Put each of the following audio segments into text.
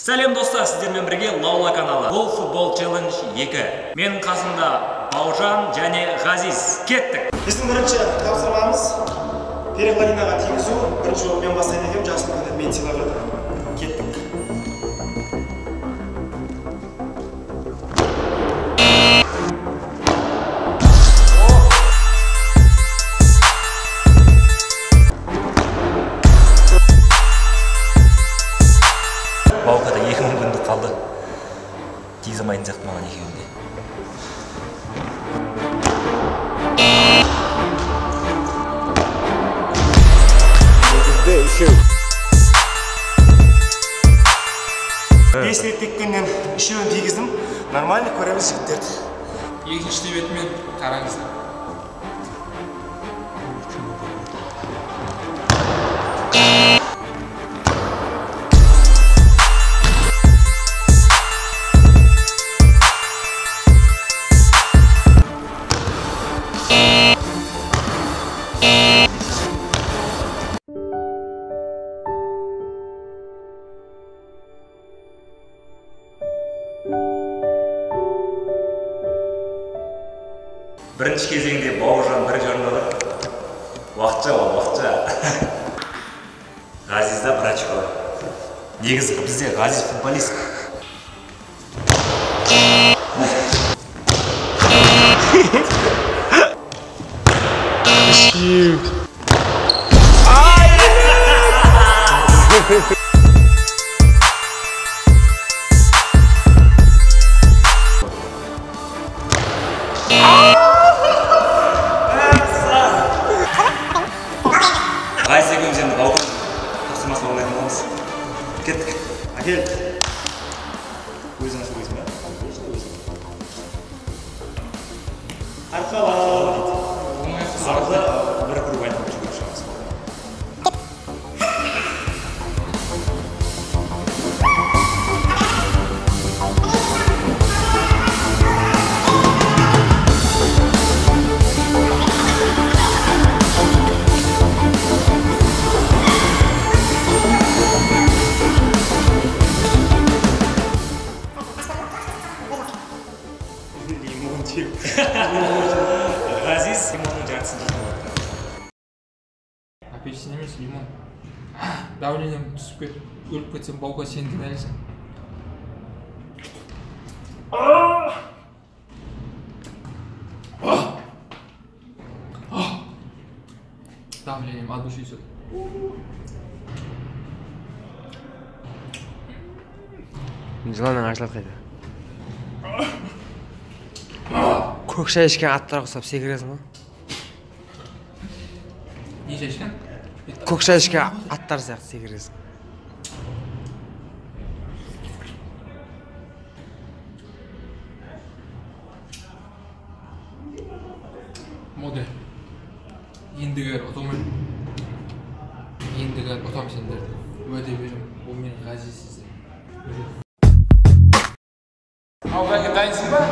Сәлем достар, сіздермен бірге Лаула каналы. Бұл футбол челлендж 2. Мен қасымда Бауыржан және Ғазиз. Кеттік. Біздің бірінші тапсырмамыз перекладинаға тигізу. Бірінші жолы мен бастайды екем, жасын күндер мен сыйлап жатыр. Кеттік. Баукада 2 мүмкіндік қалды. Тигізе алмайтын сияқты маған екеуінде. Бес рет теккеннен үшеуін тигіздім. Нормально көреміз жігіттерді. Екінші бетімен қараңыздар. Бірінші кезеңде Бауыржан бір жорналы. Уақытша. Ғазизда бір очко. Негізі бізде Ғазиз футболист. Ғазиз екеуміз енді Бауыржан тапсырмасын орындайтын боламыз. Кеттік. Әкел. Өзің ашу өзің бе? Арқала. Сарыда бір круг айтып жүріп шығамыз. Ғазиз лимонның жартысын жинап отыр. Апельсин емес, лимон. Давлением түсіп кетіп, өліп кетсем, Баука сен кінәлісің. Давлением от души идет. Жыланның ашылып қайда. Көк шай ішкен аттарға ұқсап секіресің ғой. Не шай ішкен? Көк шай ішкен аттар сияқты секіресің. Моды. Ендігер ұтылмын. Ендігер ұтам сендерді. Уәде берем. Бұл менің Ғазизсіздер. Ал бәке дайынсың ба?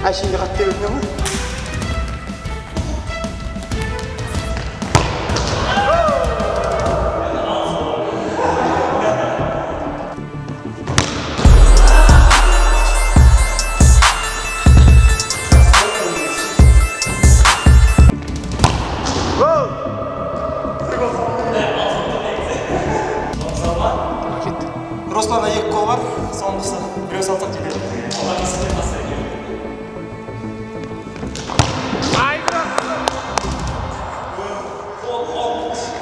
әшейінде қатты көрінеді ма? Русланда 2 гол бар, соңғысы біреу салсақ жетеді.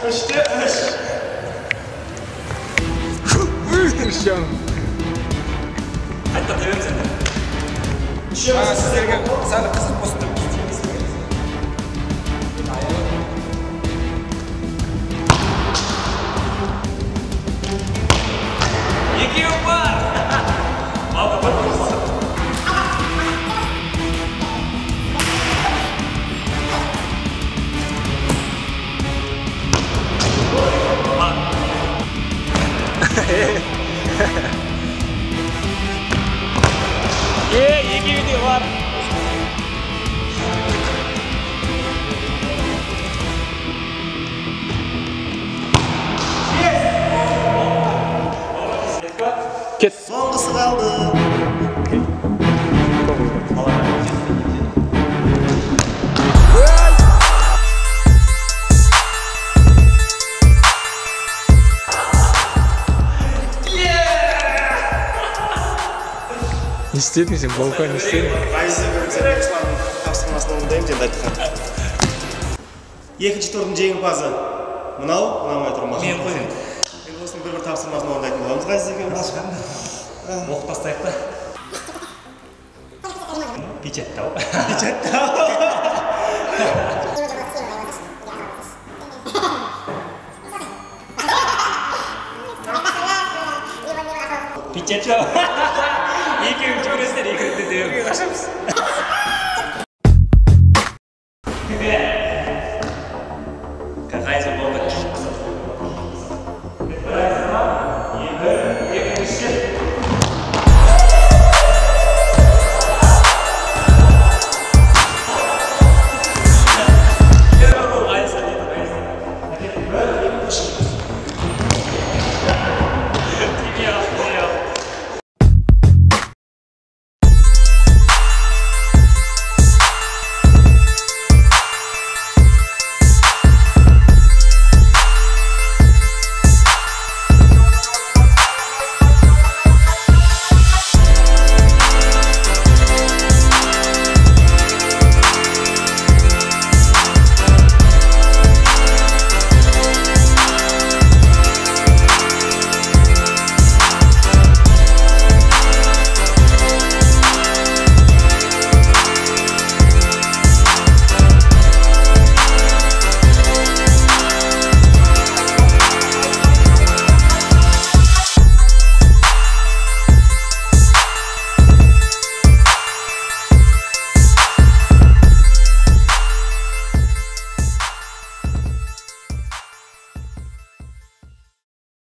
Үште үш. Қайта тебеміз енді. Сіздерге сәлі қызық болсын деп істейміз. Екеуі бар! Алды бір болса. Екеуі де бар. Соңғысы қалды. Не істедің сен, балқа не істедің? Ғазиз сен Русланның тапсырмасын орындаймыз енді айтқан. Екінші турдың жеңімпазы мынау, мынау тұрмақ. Мен қойдым. Енді осының бір тапсырмасын орындайтын боламыз Ғазиз екеуміз. Оқ тастайық та. Печаттау. Печаттау. Екеуің жүгіресіздер, екеуіңді де қашамыз.